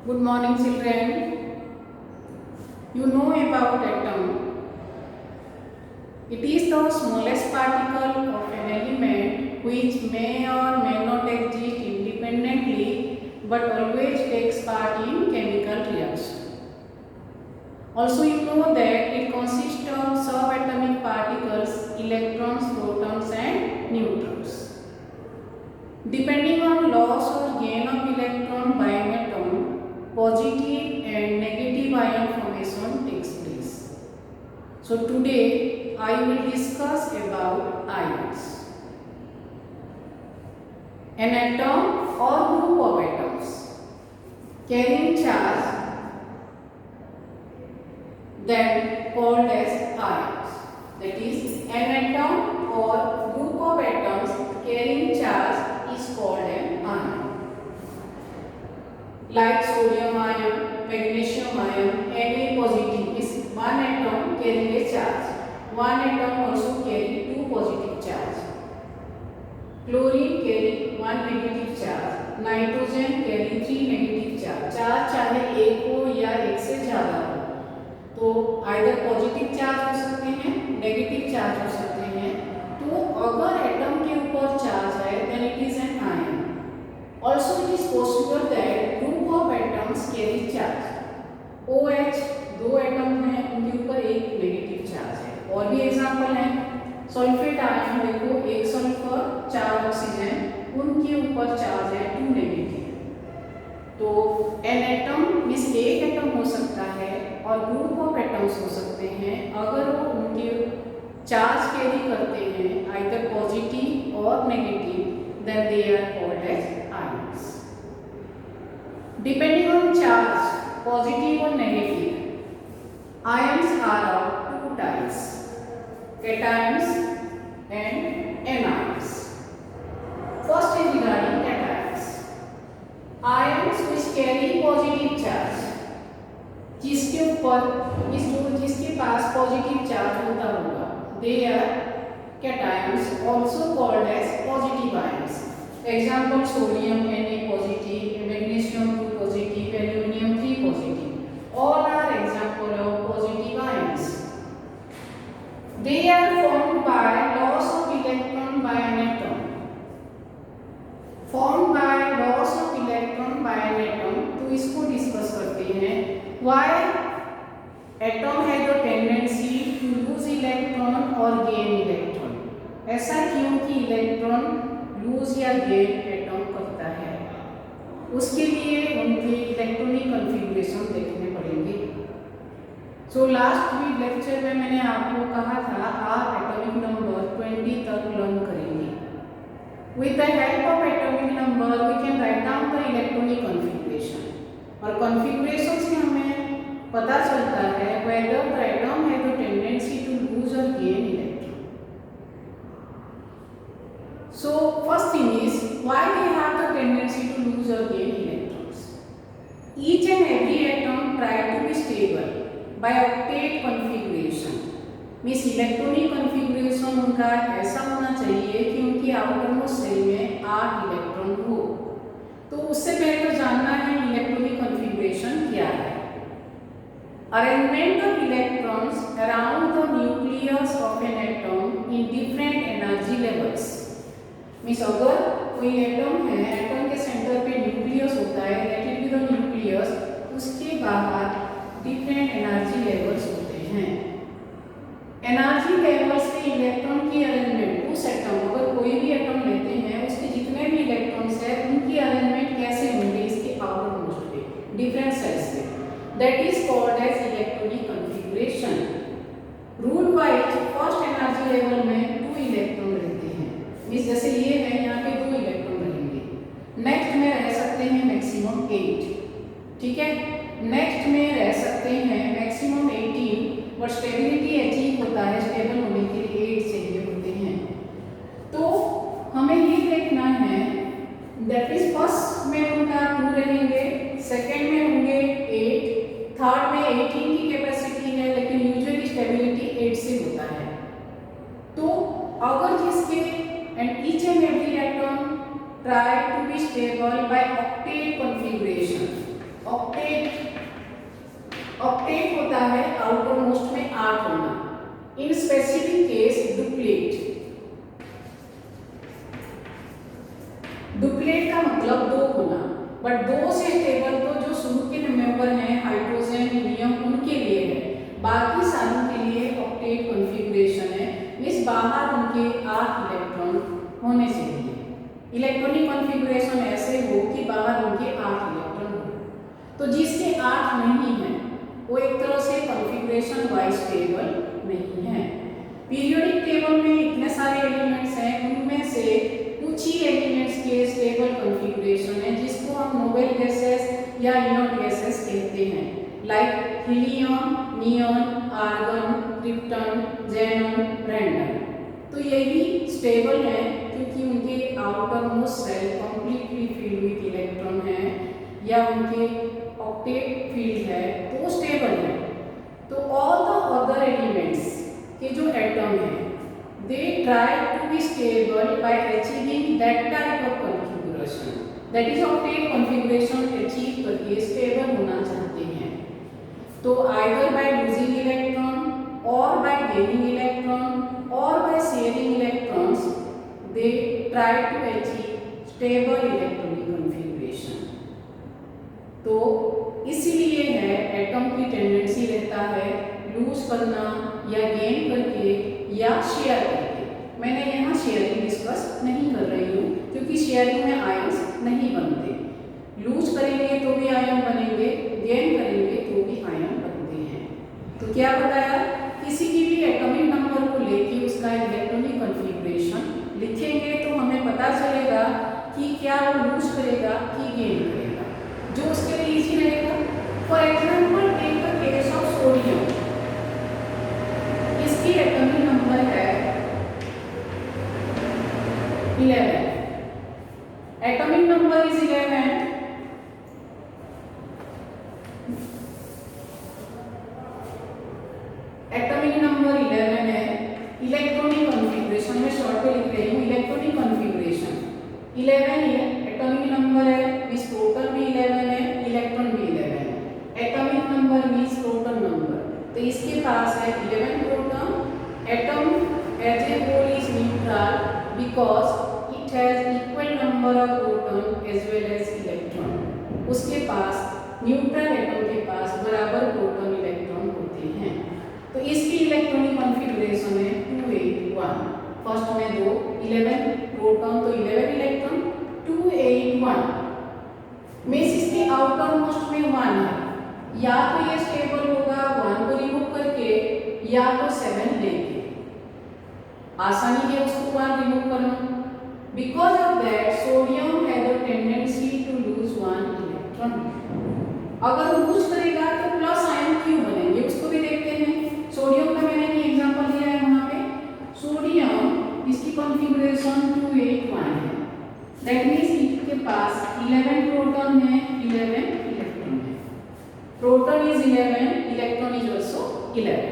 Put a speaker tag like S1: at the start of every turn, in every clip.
S1: Good morning, children. You know about atom. It is the smallest particle of an element which may or may not exist independently but always takes part in chemical reaction. Also, you know that it consists of subatomic particles, electrons, protons and neutrons. Depending on loss or gain of electron by an atom, positive and negative ion formation takes place. So today I will discuss about ions. An atom or group of atoms carrying charge then called as ions. That is, an atom or group of atoms carrying charge is called an ion. Like sodium ion, magnesium ion, Na positive is one atom carrying a charge. One atom also carry two positive charge. Chlorine carry one negative charge. Nitrogen carry three negative charge. Charge चाहे एक हो या एक से ज़्यादा हो, तो either positive charge हो सकते हैं, नेगेटिव चार्ज हो सकते हैं. तो अगर एटम के ऊपर चार्ज है then it is an ion. Also it is possible that group of atoms carry charge. OH दो एटम हैं, उनके ऊपर एक नेगेटिव चार्ज है. और भी एग्जांपल हैं. सल्फेट आयन देखो, एक सल्फर चार ऑक्सीजन, उनके ऊपर चार्ज है टू नेगेटिव. तो एन एटम मीन्स एक एटम हो सकता है और ग्रुप ऑफ एटम्स हो सकते हैं अगर वो उनके चार्ज कैरी करते हैं आइदर पॉजिटिव और negative, then they are called as ions. Depending on charge positive और negative, ions are of two types, cations and anions. First is regarding cations. Ions which carry positive charge, जिसके पास positive charge होता होगा, they are cations also called as positive ions. Example sodium Na positive, magnesium 2 positive, aluminum 3 positive. All are example of positive ions. They are formed by loss of electron by an atom. Formed by loss of electron by an atom. तो इसको discuss करते हैं. Why atom has a tendency to lose electron or gain electron? ऐसा क्योंकि electron lose या gain atom करता है. उसके लिए उनके इलेक्ट्रॉनिक कॉन्फ़िगरेशन देखने पड़ेंगे. सो लास्ट वीक लेक्चर में मैंने आपको कहा था आप एटॉमिक नंबर 20 तक लर्न करेंगे. With the help of atomic number we can write down the electronic configuration. और कॉन्फ़िगरेशन से हमें पता चलता है whether the atom has the tendency to lose और gain electron. So first thing is why they have the tendency to lose और gain electrons. Each and every atom try to be stable by octet configuration. Means electronic configuration उनका ऐसा होना चाहिए कि उनकी outer most shell में 8 electron हो. तो उससे पहले तो जानना है इलेक्ट्रॉनिक कॉन्फ़िगरेशन क्या है. Arrangement of electrons around the nucleus of an atom in different energy levels. Means अगर कोई एटम है, एटम के सेंटर पे न्यूक्लियस होता है, that will be the nucleus. उसके बाहर डिफरेंट एनर्जी लेवल्स होते हैं. एनर्जी लेवल्स से इलेक्ट्रॉन की अरेंजमेंट उस एटम, अगर कोई भी एटम लेते हैं उसके जितने भी इलेक्ट्रॉन्स हैं उनकी अरेंजमेंट कैसे होंगे इसके आउटर मोस्ट पे डिफरेंट सेल्स पे, that is called as electronic configuration. Rule wise first energy level में 2 इलेक्ट्रॉन रहते हैं. मींस जैसे ये है, यहाँ पे 2 इलेक्ट्रॉन रहेंगे. नेक्स्ट में रह सकते हैं मैक्सिमम 8. ठीक है. नेक्स्ट में रह सकते हैं मैक्सिमम 18, बट स्टेबिलिटी अचीव होता है, स्टेबल होने के लिए 8 चाहिए होते हैं. तो हमें ये देखना है दैट इज फर्स्ट में उनका 2 रहेंगे, सेकेंड में होंगे 8, थर्ड में 18 की कैपेसिटी है, लेकिन यूजुअली स्टेबिलिटी 8 से होता है. तो अगर जिसके and each and every atom try to be stable by octet configuration. Octet, octet होता है आउटर मोस्ट में 8 होना। In specific case duplet, duplet का मतलब 2 होना, बट 2 से स्टेबल तो जो शुरू के मेंबर हैं हाइड्रोजन हीलियम उनके लिए है, बाकी सारों के लिए ऑक्टेट कॉन्फ़िगरेशन है। इस बाहर उनके 8 इलेक्ट्रॉन होने चाहिए। इलेक्ट्रॉनिक कॉन्फ़िगरेशन ऐसे हो कि बाहर उनके 8 इलेक्ट्रॉन हो। तो जिसके 8 नहीं है वो एक तरह से कॉन्फ़िगरेशन वाइज स्टेबल नहीं है। पीरियोडिक टेबल में इतने सारे एलिमेंट्स हैं, उनमें से कुछ ही एलिमेंट्स के स्टेबल कॉन्फ़िगरेशन है जिसको हम नोबेल गैसेस या इनर्ट गैसेस कहते हैं, like helium, neon, argon, krypton, xenon, radon. तो ये भी स्टेबल है क्योंकि उनके outer most shell completely filled with electron है या उनके ऑक्टेट फील्ड है तो वो स्टेबल है। तो ऑल द अदर एलिमेंट्स के जो एटम है they try to be stable by achieving that type of configuration, that is octet configuration achieve करके स्टेबल होना चाहते हैं। तो आइदर बाय लूजिंग इलेक्ट्रॉन और बाय गेनिंग इलेक्ट्रॉन और by sharing electrons they try to achieve stable electronic configuration. तो इसीलिए है एटम की टेंडेंसी रहता है लूज करना या गेन करके या शेयर करके। मैंने यहाँ शेयरिंग डिस्कस नहीं कर रही हूँ क्योंकि शेयरिंग में आयंस नहीं बनते। लूज करेंगे तो भी आयन बनेंगे, गेन करेंगे तो भी आयन बनते हैं। तो क्या बताया, किसी की भी एटॉमिक नंबर को लेके उसका इलेक्ट्रॉनिक कॉन्फ़िगरेशन लिखेंगे तो हमें पता चलेगा कि क्या वो लूज करेगा कि गेन करेगा, जो उसके लिए इजी रहेगा। For example take the case of sodium, इसकी एटॉमिक नंबर है 11, atomic number is 11। Atomic number 11 है। इलेक्ट्रॉनिक कॉन्फ़िगरेशन में शॉर्ट में लिख रही हूँ, इलेक्ट्रॉनिक कॉन्फ़िगरेशन 11 एटॉमिक नंबर है, मींस टोटल भी 11 है, इलेक्ट्रॉन भी 11 है। Atomic number means total number, तो इसके पास है 11 proton. Atom as a whole is neutral because it has equal number of proton as well as electron. उसके पास न्यूट्रल एटम के पास बराबर प्रोटॉन इलेक्ट्रॉन होते हैं। तो इसकी इलेक्ट्रॉनिक कॉन्फ़िगरेशन है 281। फर्स्ट में 2 11 प्रोटॉन तो 11 इलेक्ट्रॉन, 281 मींस इसके आउटर मोस्ट में 1 है। या तो ये स्टेबल होगा 1 को रिमूव करके या तो 7 लेके, आसानी है उसको 1 रिमूव करना। Because of that sodium has a tendency to lose 1 electron. अगर लूज करेगा तो प्लस आयन क्यों बनेंगे उसको भी देखते हैं। सोडियम का मैंने ये एग्जांपल दिया है वहां पे, सोडियम इसकी कॉन्फ़िगरेशन 281 है, दैट मींस इसके पास 11 प्रोटॉन है, 11 इलेक्ट्रॉन है। Proton is 11, electron is also 11।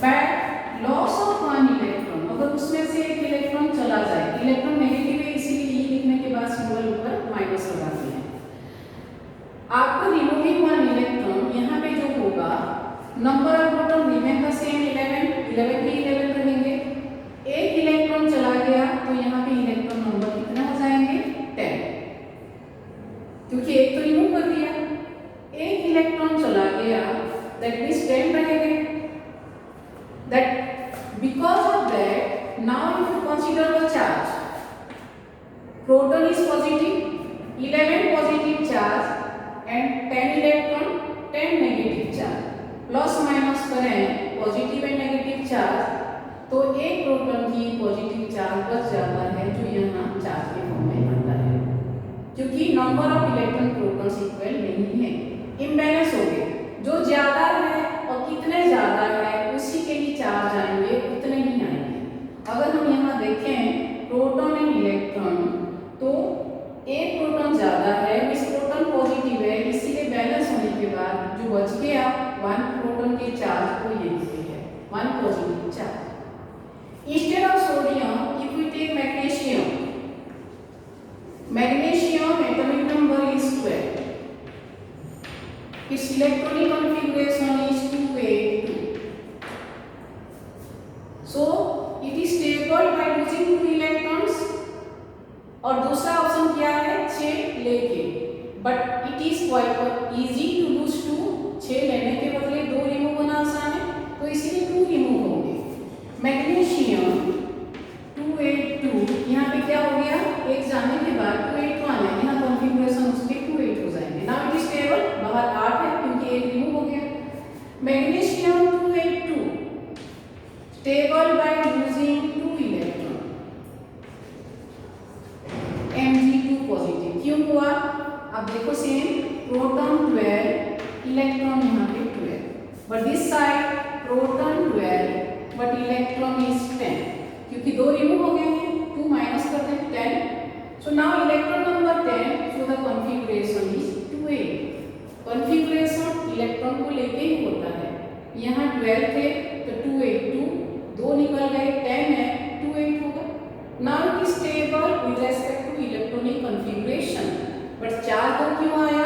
S1: But loss of 1 electron, अगर उसमें से एक इलेक्ट्रॉन चला जाए, इलेक्ट्रॉन नेगेटिव है इसीलिए ई लिखने के बाद सिंबल ऊपर माइनस लगाते हैं। आफ्टर रिमूविंग 1 इलेक्ट्रॉन यहाँ पे जो होगा number of proton remain the same 11 के 11 रहेंगे। एक इलेक्ट्रॉन चला गया तो यहाँ पे इलेक्ट्रॉन नंबर कितना हो जाएंगे 10, क्योंकि एक तो रिमूव कर दिया। एक इलेक्ट्रॉन चला गया दैट मींस 10 रहेंगे। That because of that now if you consider the charge, proton is positive, 11 positive charge and 10 electron 10 negative charge. Plus minus करें पॉजिटिव एंड नेगेटिव चार्ज तो एक प्रोटॉन की पॉजिटिव चार्ज बच जाता है जो यहाँ चार्ज के फॉर्म में आता है, क्योंकि number of electron protons equal नहीं है, इम्बैलेंस हो गए। जो ज्यादा है और कितने ज्यादा है उसी के ही चार्ज आएंगे, उतने ही आएंगे। अगर हम यहाँ देखें प्रोटॉन एंड इलेक्ट्रॉन तो एक प्रोटॉन ज्यादा है, इस प्रोटॉन पॉजिटिव है, इसीलिए बैलेंस होने के बाद जो बच गया 1 प्रोटॉन के चार्ज को यही से है 1 positive charge. Instead of sodium, if we take magnesium atomic number is 12, its electronic configuration is 282. So it is stable by losing 2 electrons. और दूसरा ऑप्शन क्या है, 6 लेके, but it is quite easy to lose 2, 6 लेने के बदले 2 remove होना आसान है, तो इसीलिए 2 रिमूव होंगे। मैग्नीशियम 282, यहाँ पे क्या हो गया, एक जाने के बाद 282 आना है, यहाँ कॉन्फ़िगरेशन उसके 28 हो जाएंगे। नाउ इट इज स्टेबल, बाहर 8 है क्योंकि एक रिमूव हो गया। Magnesium 282 stable by losing 2 electron, Mg2 positive क्यों हुआ, अब देखो सेम, प्रोटॉन 12, इलेक्ट्रॉन यहाँ पे 12, but this side proton 12 but electron is 10, क्योंकि 2 रिमूव हो गए हैं, 2 माइनस कर दें 10, so now electron number 10, so the configuration is 2a। Configuration electron को लेके ही होता है, यहाँ 12 थे तो 282, 2 निकल गए, 10 है, 28 होगा। Now it is stable with respect to electronic configuration, but charge तो क्यों आया,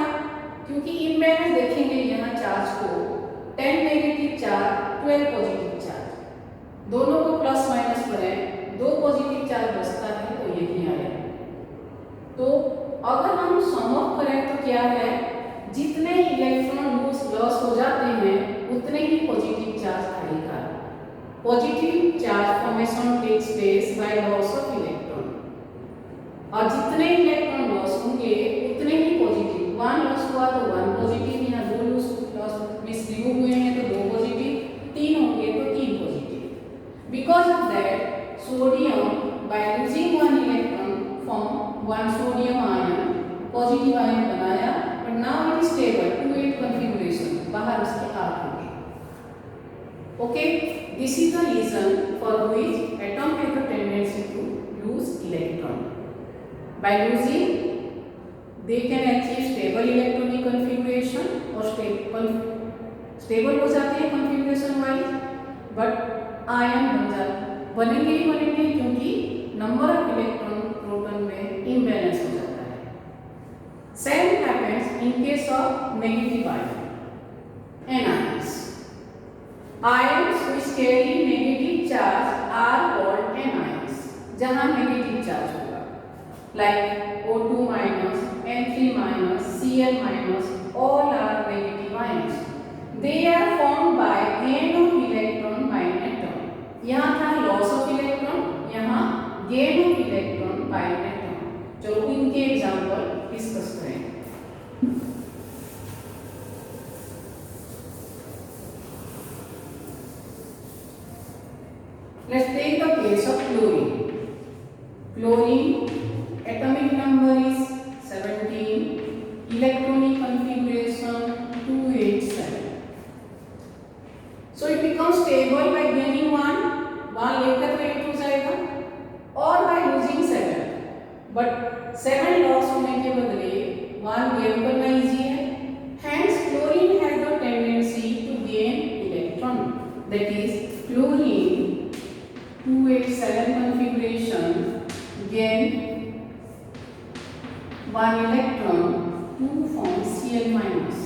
S1: क्योंकि इम्बैलेंस देखेंगे यहाँ चार्ज को, 10 नेगेटिव चार्ज 12 पॉजिटिव चार्ज, दोनों को प्लस माइनस करें, 2 पॉजिटिव चार्ज बचता है तो यही आया। तो अगर हम सम ऑफ करें तो क्या है, जितने इलेक्ट्रॉन लॉस हो जाते हैं उतने ही पॉजिटिव चार्ज आएगा। Positive charge formation takes place by loss of electron, और जितने इलेक्ट्रॉन लॉस होंगे उतने ही पॉजिटिव, 1 लॉस हुआ तो 1 पॉजिटिव, यहाँ 2 लॉस मिस रिमूव हुए हैं तो 2 पॉजिटिव, 3 होंगे तो 3 positive. Because of that sodium by losing 1 electron form 1 sodium ion, positive ion बनाया, but now it is stable 2-8 configuration, बाहर उसके 8 होंगे। Okay, this is the reason for which atom has a tendency to lose electron. By losing, they can achieve stable electronic configuration और stable हो जाते हैं configuration wise, but ion बनेंगे ही बनेंगे क्योंकि number of electron proton में imbalance हो जाता है। Same happens in case of negative ion, anions. Ions which carry negative charge are called anions, जहाँ negative charge होगा, like O2 minus, N3 minus, Cl minus, all are negative ions. They are formed by gain of electron by an atom. यहाँ था loss of electron, यहाँ gain of electron by an atom. चलो इनके example discuss करें। Let's take the case of chlorine. Chlorine atomic number is 17, electronic configuration 287. So it becomes stable by gaining 1 लेकर तो 8 हो जाएगा, और by losing 7, but 7 लॉस होने के बदले 1 गेन करना इजी है। Hence chlorine has the tendency to gain electron, that is chlorine 287 configuration gain 1 electron to form Cl minus,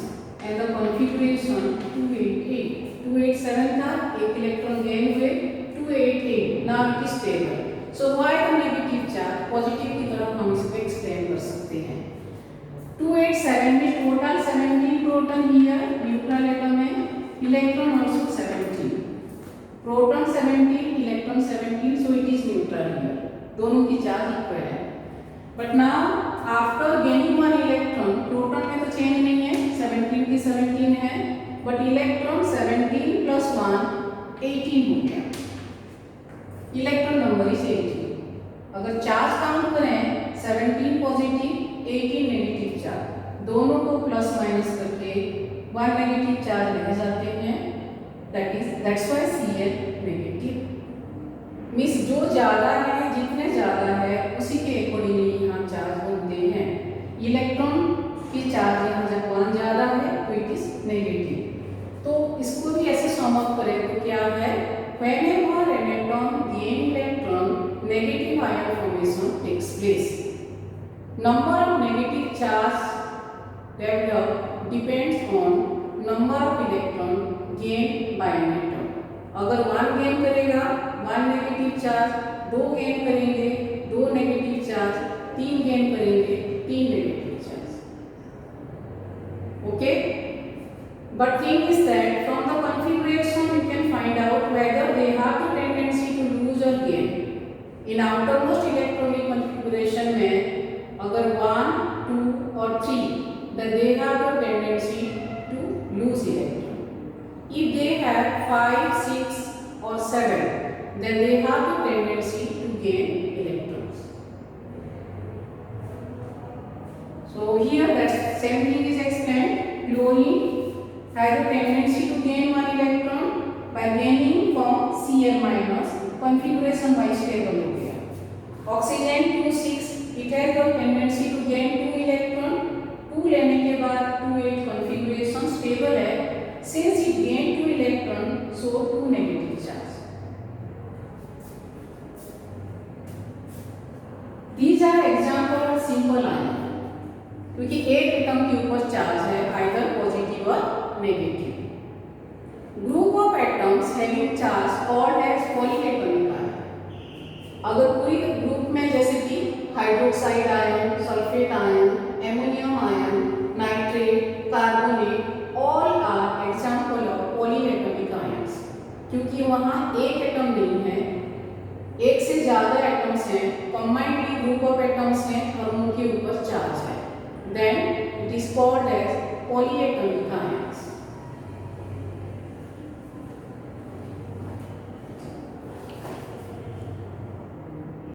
S1: and the configuration 288, 287 था, 1 इलेक्ट्रॉन गेन हुए, 288, now it is stable. So why the negative charge, positive की तरफ हम इसको extend कर सकते हैं। 287 में total 17 proton here, neutral atom है, electron also 17, proton 17, electron 17, so it is neutral here, दोनों की चार्ज इक्वल है। But now after gaining 1 electron, proton में तो चेंज नहीं है, 17 की 17 है, बट इलेक्ट्रॉन 17 प्लस 1 18 हो गया, इलेक्ट्रॉन नंबर इज 18। अगर चार्ज काउंट करें 17 पॉजिटिव 18 नेगेटिव चार्ज, दोनों को प्लस माइनस करके 1 नेगेटिव चार्ज रह जाते हैं, that's why Cl negative. Means जो ज्यादा है, जितने ज्यादा है उसी के अकॉर्डिंगली यहाँ चार्ज बनते हैं। इलेक्ट्रॉन की चार्ज यहाँ जब 1 ज्यादा है तो इट इज नेगेटिव। तो इसको भी ऐसे सम अप करें तो क्या है, whenever an atom gain electron, negative ion formation takes place. Number of negative charge developed depends on number of electron gain by an atom. अगर 1 गेन करेगा 1 नेगेटिव चार्ज, 2 गेन करेंगे 2 नेगेटिव चार्ज, 3 गेन करेंगे 3 negative charge. Okay, but thing is that from the configuration you can find out whether they have the tendency to lose और gain. इन outermost electronic configuration में अगर 1, 2 और 3 then they have the tendency to lose electron. If they have 5, 6 or 7 then they have the tendency to gain electrons. So here that same thing is explained. Chlorine has a tendency to gain 1 electron by gaining from Cl minus, configuration by stable हो गया. Oxygen 2, 6 it has the tendency to gain 2 electron. 2 लेने के बाद 2, 8 configuration stable है. Since it gain 2 electron, so 2 negative charge. These are example of simple ion. क्योंकि एक atom के ऊपर चार्ज है either positive or negative. Group of atoms having charge called as polyatomic ion. अगर पूरी ग्रुप में जैसे कि hydroxide ion, sulphate ion, ammonium ion, nitrate, carbonate, all are example of polyatomic ions. क्योंकि वहाँ एक एटम नहीं है, एक से ज़्यादा एटम्स हैं, कंबाइंडली ग्रुप ऑफ एटम्स हैं और उनके ऊपर चार्ज है, then it is called as polyatomic ion.